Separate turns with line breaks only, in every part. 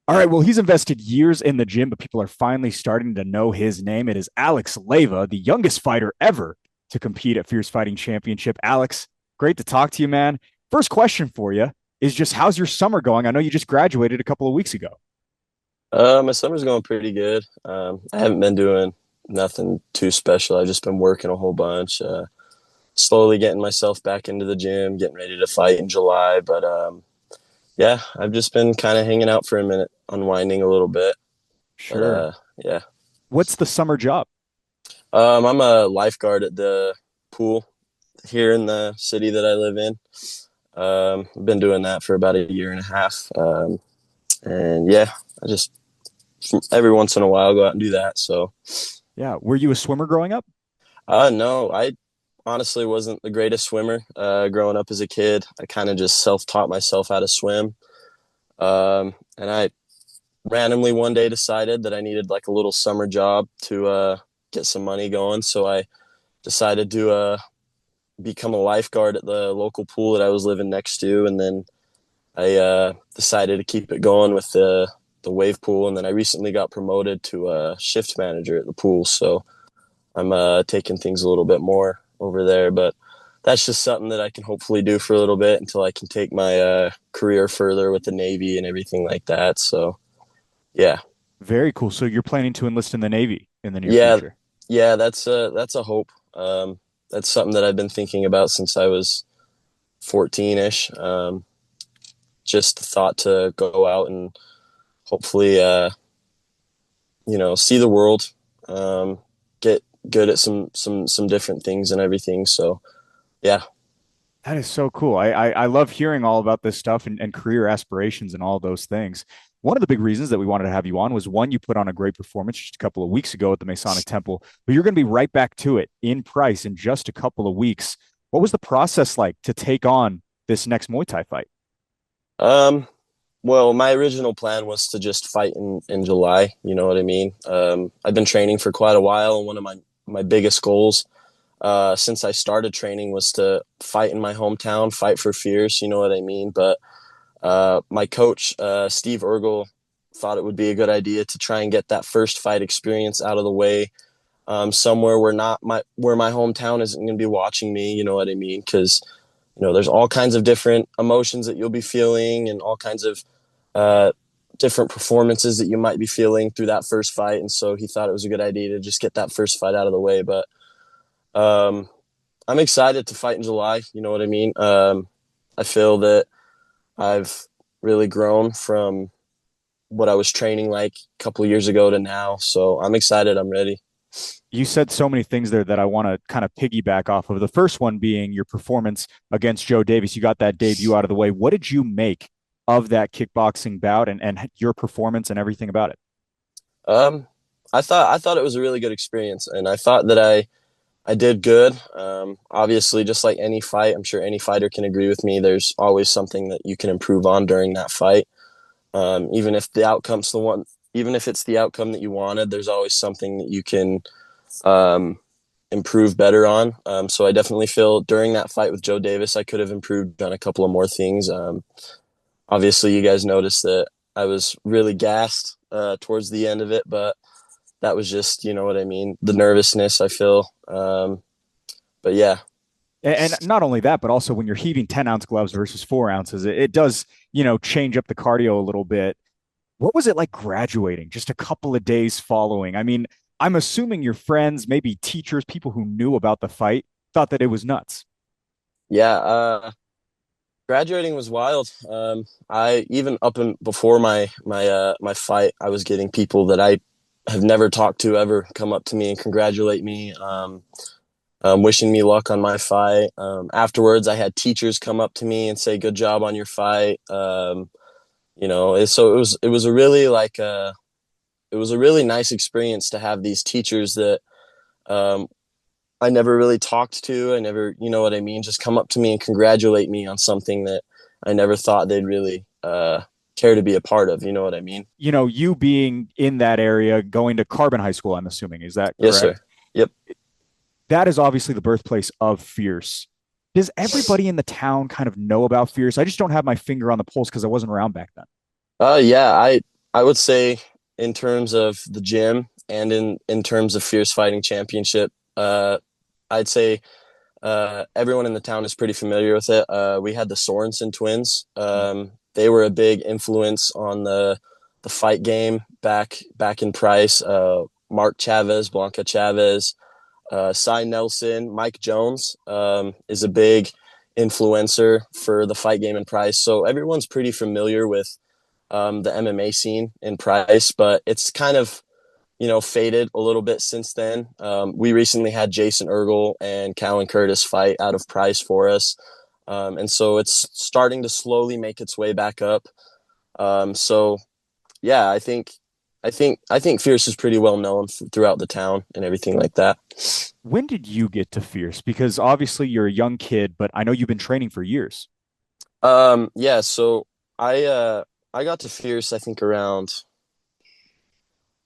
All right, well, he's invested years in the gym, but people are finally starting to know his name. It is Alex Leyva, the youngest fighter ever to compete at Fierce Fighting Championship. Alex, great to talk to you, man. First question for you is just how's your summer going? I know you just graduated a couple of weeks ago.
My summer's going pretty good. I haven't been doing nothing too special. I've just been working a whole bunch, slowly getting myself back into the gym, getting ready to fight in July. But yeah, I've just been kind of hanging out for a minute, unwinding a little bit. But
Sure.
yeah,
What's the summer job?
I'm a lifeguard at the pool here in the city that I live in. I've been doing that for about a year and a half. And yeah, I just every once in a while go out and do that. So
Yeah. Were you a swimmer growing up?
no, I honestly wasn't the greatest swimmer growing up as a kid. I kind of just self-taught myself how to swim. And I randomly one day decided that I needed like a little summer job to get some money going. So I decided to become a lifeguard at the local pool that I was living next to. And then I decided to keep it going with the wave pool. And then I recently got promoted to a shift manager at the pool. So I'm taking things a little bit more over there, but that's just something that I can hopefully do for a little bit until I can take my career further with the Navy and everything like that. So yeah,
Very cool. So you're planning to enlist in the Navy in the near
yeah,
future.
yeah. That's a hope. That's something that I've been thinking about since I was 14ish. Just the thought to go out and hopefully, see the world, get good at some different things and everything. So yeah.
That is so cool. I love hearing all about this stuff and career aspirations and all those things. One of the big reasons that we wanted to have you on was one, you put on a great performance just a couple of weeks ago at the Masonic Temple, but you're going to be right back to it in Price in just a couple of weeks. What was the process like to take on this next Muay Thai fight?
Um, well, my original plan was to just fight in July. You know what I mean? I've been training for quite a while, and one of my biggest goals since I started training was to fight in my hometown, fight for Fierce. You know what I mean? But my coach, Steve Ergel, thought it would be a good idea to try and get that first fight experience out of the way, somewhere where my hometown isn't going to be watching me. You know what I mean? Because there's all kinds of different emotions that you'll be feeling, and all kinds of uh, different performances that you might be feeling through that first fight. And so he thought it was a good idea to just get that first fight out of the way. But um, I'm excited to fight in July. You know what I mean? I feel that I've really grown from what I was training like a couple of years ago to now. So I'm excited. I'm ready.
You said so many things there that I want to kind of piggyback off of. The first one being your performance against Joe Davis. You got that debut out of the way. What did you make of that kickboxing bout and your performance and everything about it?
Um, I thought it was a really good experience, and I thought that I did good. Obviously, just like any fight, I'm sure any fighter can agree with me. There's always something that you can improve on during that fight. Even if the outcome's the one, even if it's the outcome that you wanted, there's always something that you can um, improve better on. So I definitely feel during that fight with Joe Davis, I could have improved on a couple of more things. Obviously, you guys noticed that I was really gassed towards the end of it, but that was just, you know what I mean, the nervousness I feel. But yeah,
And not only that, but also when you're heaving 10-ounce gloves versus 4 ounces, it does, change up the cardio a little bit. What was it like graduating just a couple of days following? I mean, I'm assuming your friends, maybe teachers, people who knew about the fight, thought that it was nuts.
yeah. Graduating was wild. I even up and before my fight, I was getting people that I have never talked to ever come up to me and congratulate me, wishing me luck on my fight. Afterwards, I had teachers come up to me and say, "Good job on your fight." So it was a really it was a really nice experience to have these teachers that um, I never really talked to. I never, you know what I mean, just come up to me and congratulate me on something that I never thought they'd really care to be a part of. You know what I mean?
You being in that area, going to Carbon High School, I'm assuming, is that
Yes, sir.
correct?
Yep.
That is obviously the birthplace of Fierce. Does everybody in the town kind of know about Fierce? I just don't have my finger on the pulse because I wasn't around back then.
Yeah. I would say in terms of the gym and in terms of Fierce Fighting Championship, I'd say everyone in the town is pretty familiar with it. We had the Sorensen twins. They were a big influence on the fight game back in Price. Mark Chavez, Blanca Chavez, Cy Nelson, Mike Jones is a big influencer for the fight game in Price. So everyone's pretty familiar with the MMA scene in Price, but it's kind of faded a little bit since then. We recently had Jason Ergel and Callan Curtis fight out of Price for us. And so it's starting to slowly make its way back up. So yeah, I think Fierce is pretty well known throughout the town and everything like that.
When did you get to Fierce? Because obviously you're a young kid, but I know you've been training for years.
Yeah, so I got to Fierce I think around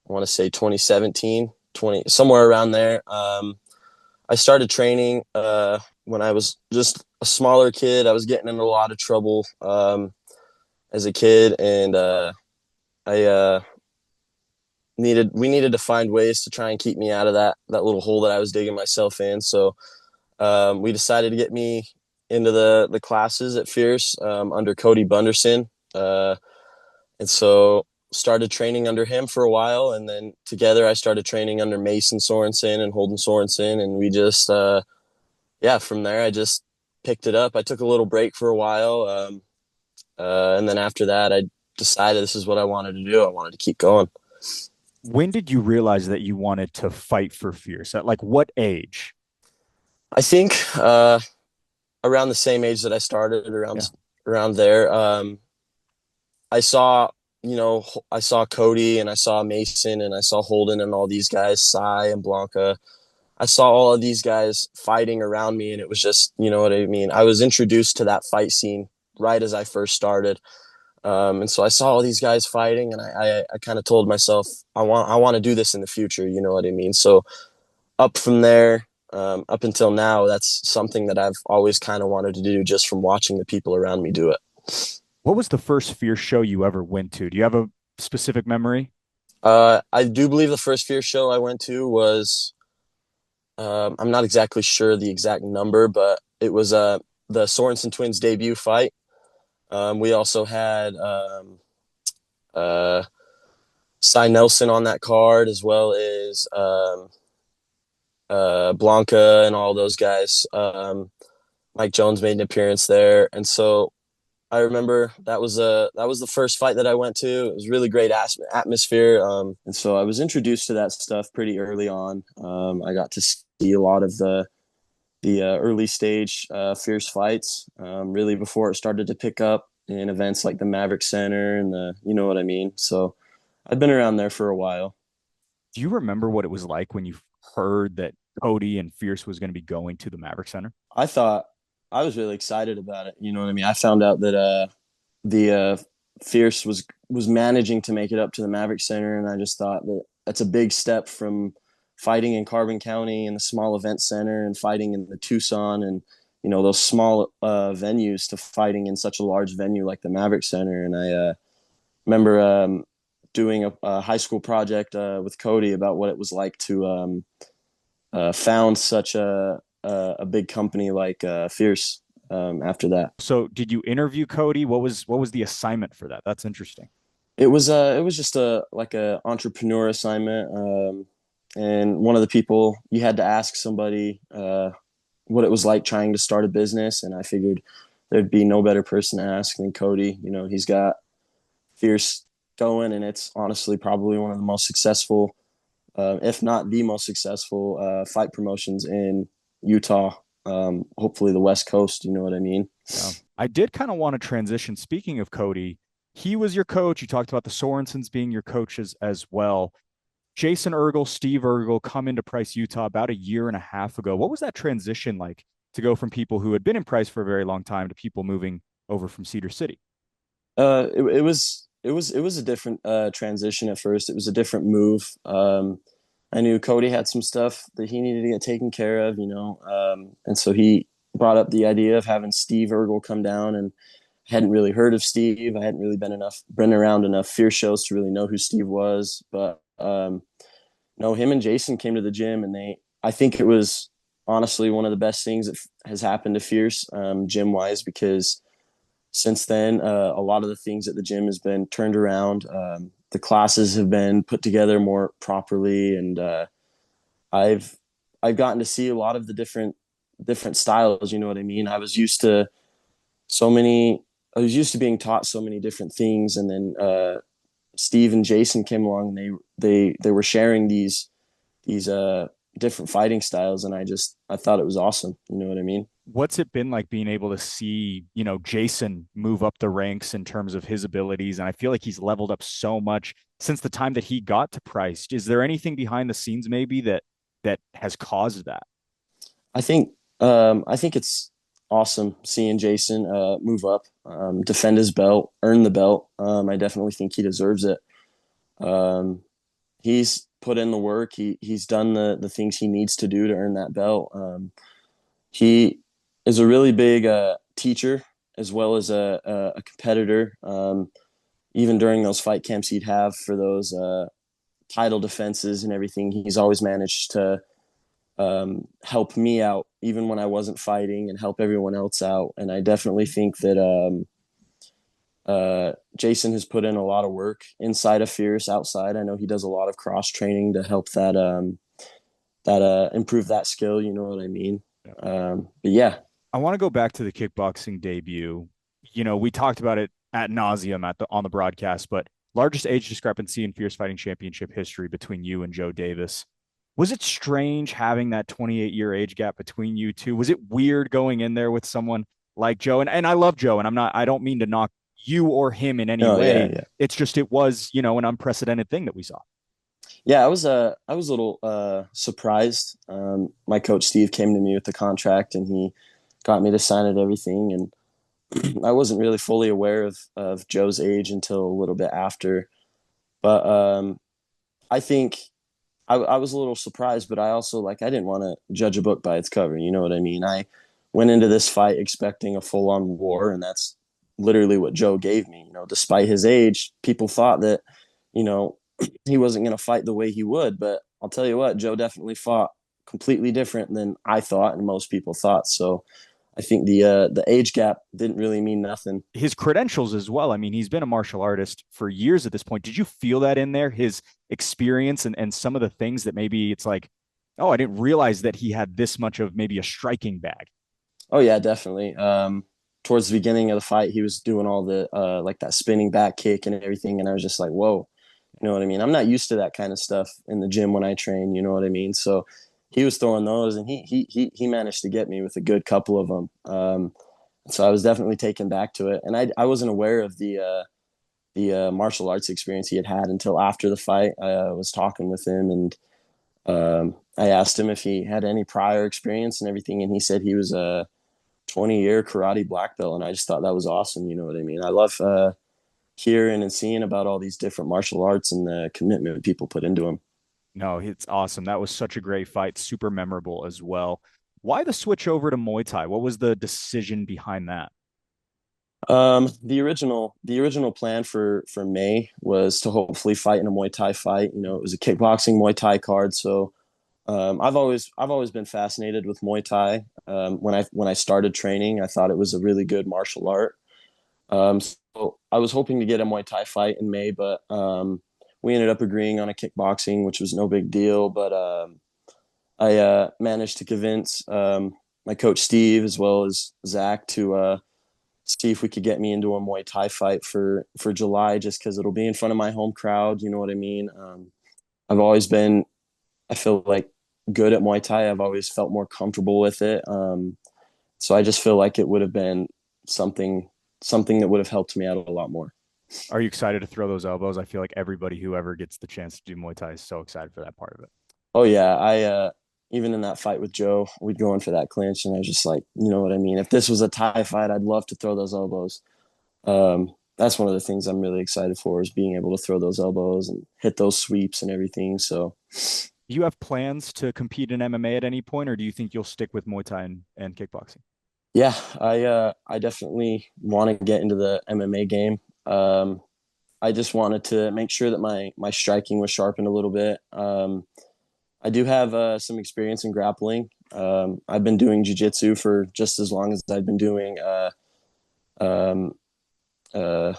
I want to say 2017, 20 somewhere around there. I started training when I was just a smaller kid. I was getting in a lot of trouble as a kid, and I we needed to find ways to try and keep me out of that little hole that I was digging myself in. So we decided to get me into the classes at Fierce under Cody Bunderson, and so started training under him for a while, and then together I started training under Mason Sorensen and Holden Sorensen, and we just yeah, from there I just picked it up. I took a little break for a while, and then after that I decided this is what I wanted to do. I wanted to keep going.
When did you realize that you wanted to fight for Fierce? At like what age?
I think around the same age that I started,
Yeah.
around there. I saw, I saw Cody and I saw Mason and I saw Holden and all these guys, Cy and Blanca. I saw all of these guys fighting around me, and it was just, you know what I mean. I was introduced to that fight scene right as I first started, and so I saw all these guys fighting, and I kind of told myself, I want to do this in the future. You know what I mean? So up from there, up until now, that's something that I've always kind of wanted to do just from watching the people around me do it.
What was the first Fierce show you ever went to? Do you have a specific memory?
I do believe the first Fear show I went to was I'm not exactly sure the exact number, but it was the Sorensen twins debut fight. We also had uh, Cy Nelson on that card, as well as Blanca and all those guys. Mike Jones made an appearance there, and so I remember that was the first fight that I went to. It was really great atmosphere, and so I was introduced to that stuff pretty early on. I got to see a lot of the early stage fierce fights, really before it started to pick up in events like the Maverick Center and the you know what I mean. So I've been around there for a while.
Do you remember what it was like when you heard that Cody and Fierce was going to be going to the Maverick Center?
I thought I was really excited about it. You know what I mean? I found out that the Fierce was managing to make it up to the Maverick Center, and I just thought that that's a big step from fighting in Carbon County in the small event center and fighting in the Tucson and those small venues to fighting in such a large venue like the Maverick Center. And I remember doing a high school project with Cody about what it was like to found such a big company like Fierce after that.
So, did you interview Cody? What was the assignment for that? That's interesting.
It was just a like a entrepreneur assignment, and one of the people you had to ask somebody what it was like trying to start a business, and I figured there'd be no better person to ask than Cody. He's got Fierce going, and it's honestly probably one of the most successful, if not the most successful, fight promotions in Utah. Hopefully the West Coast. You know what I mean?
Yeah. I did kind of want to transition. Speaking of Cody, he was your coach. You talked about the Sorensens being your coaches as well. Jason Ergel, Steve Ergel come into Price, Utah about a year and a half ago. What was that transition like to go from people who had been in Price for a very long time to people moving over from Cedar City?
It was a different transition at first. It was a different move. I knew Cody had some stuff that he needed to get taken care of, and so he brought up the idea of having Steve Ergel come down and hadn't really heard of Steve. I hadn't really been around enough Fierce shows to really know who Steve was. But no, him and Jason came to the gym, and I think it was honestly one of the best things that has happened to Fierce gym wise, because since then, a lot of the things at the gym has been turned around. The classes have been put together more properly, and I've I've gotten to see a lot of the different styles. You know what I mean? So many. I was used to being taught so many different things, and then Steve and Jason came along, and they were sharing these different fighting styles, and I thought it was awesome. You know what I mean?
What's it been like being able to see, Jason move up the ranks in terms of his abilities? And I feel like he's leveled up so much since the time that he got to Price. Is there anything behind the scenes maybe that has caused that?
I think it's awesome seeing Jason move up, defend his belt, earn the belt. I definitely think he deserves it. Um, he's put in the work. He's done the things he needs to do to earn that belt. He is a really big teacher as well as a competitor. Even during those fight camps he'd have for those title defenses and everything, he's always managed to help me out even when I wasn't fighting and help everyone else out. And I definitely think that Jason has put in a lot of work inside of Fierce, outside. I know he does a lot of cross training to help that improve that skill. You know what I mean? But yeah.
I want to go back to the kickboxing debut. We talked about it at nauseum on the broadcast, but largest age discrepancy in Fierce Fighting Championship history between you and Joe Davis. Was it strange having that 28-year age gap between you two? Was it weird going in there with someone like Joe? And I love Joe, and I don't mean to knock you or him in any
Oh yeah,
way.
yeah.
It's just it was, an unprecedented thing that we saw.
Yeah, I was a little surprised. My coach Steve came to me with the contract, and he got me to sign it, everything, and I wasn't really fully aware of Joe's age until a little bit after. But I think I was a little surprised, but I also, like, I didn't want to judge a book by its cover. You know what I mean? I went into this fight expecting a full on war, and that's literally what Joe gave me. You know, despite his age, people thought that, you know, he wasn't going to fight the way he would. But I'll tell you what, Joe definitely fought completely different than I thought and most people thought. So I think the age gap didn't really mean nothing.
His credentials as well. I mean, he's been a martial artist for years at this point. Did you feel that in there, his experience and some of the things that maybe it's like, oh, I didn't realize that he had this much of maybe a striking bag?
Oh yeah, definitely. Towards the beginning of the fight, he was doing all the like that spinning back kick and everything, and I was just like, whoa, you know what I mean? I'm not used to that kind of stuff in the gym when I train. You know what I mean? So he was throwing those, and he managed to get me with a good couple of them. So I was definitely taken back to it, and I wasn't aware of the martial arts experience he had until after the fight. I was talking with him, and I asked him if he had any prior experience and everything, and he said he was a 20-year karate black belt, and I just thought that was awesome. You know what I mean? I love hearing and seeing about all these different martial arts and the commitment people put into them.
No, it's awesome. That was such a great fight, super memorable as well. Why the switch over to Muay Thai? What was the decision behind that?
The original plan for May was to hopefully fight in a Muay Thai fight. You know, it was a kickboxing Muay Thai card, so I've always been fascinated with Muay Thai. When I started training, I thought it was a really good martial art. So I was hoping to get a Muay Thai fight in May, but we ended up agreeing on a kickboxing, which was no big deal. But I managed to convince my coach Steve as well as Zach to see if we could get me into a Muay Thai fight for July, just because it'll be in front of my home crowd. You know what I mean? I've always been, I feel like, good at Muay Thai. I've always felt more comfortable with it. So I just feel like it would have been something something that would have helped me out a lot more.
Are you excited to throw those elbows? I feel like everybody who ever gets the chance to do Muay Thai is so excited for that part of it.
Oh yeah, I even in that fight with Joe, we'd go in for that clinch, and I was just like, you know what I mean. If this was a Thai fight, I'd love to throw those elbows. That's one of the things I'm really excited for, is being able to throw those elbows and hit those sweeps and everything. So
Do you have plans to compete in MMA at any point, or do you think you'll stick with Muay Thai and kickboxing?
Yeah, I definitely want to get into the MMA game. I just wanted to make sure that my striking was sharpened a little bit. I do have some experience in grappling. I've been doing jujitsu for just as long as I've been doing um, uh,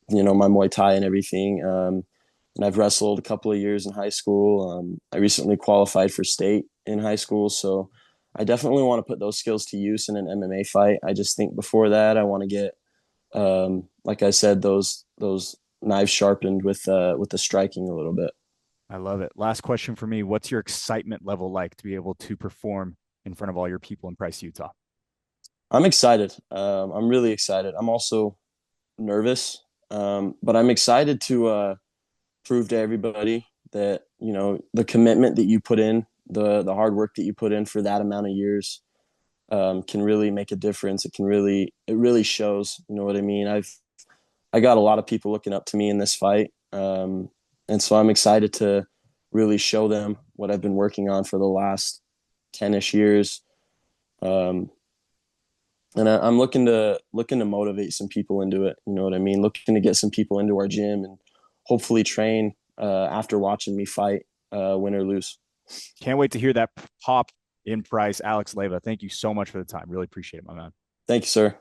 my Muay Thai and everything. And I've wrestled a couple of years in high school. I recently qualified for state in high school, so I definitely want to put those skills to use in an MMA fight. I just think before that, I want to get, like I said, those knives sharpened with the striking a little bit.
I love it. Last question for me. What's your excitement level like to be able to perform in front of all your people in Price, Utah?
I'm excited. I'm really excited. I'm also nervous, but I'm excited to prove to everybody that the commitment that you put in, the hard work that you put in for that amount of years, can really make a difference. It really shows. You know what I mean? I got a lot of people looking up to me in this fight, and so I'm excited to really show them what I've been working on for the last 10ish years. Um, and I'm looking to motivate some people into it. You know what I mean? Looking to get some people into our gym and hopefully train after watching me fight, win or lose.
Can't wait to hear that pop in Price. Alex Leyva, thank you so much for the time. Really appreciate it, my man.
Thank you, sir.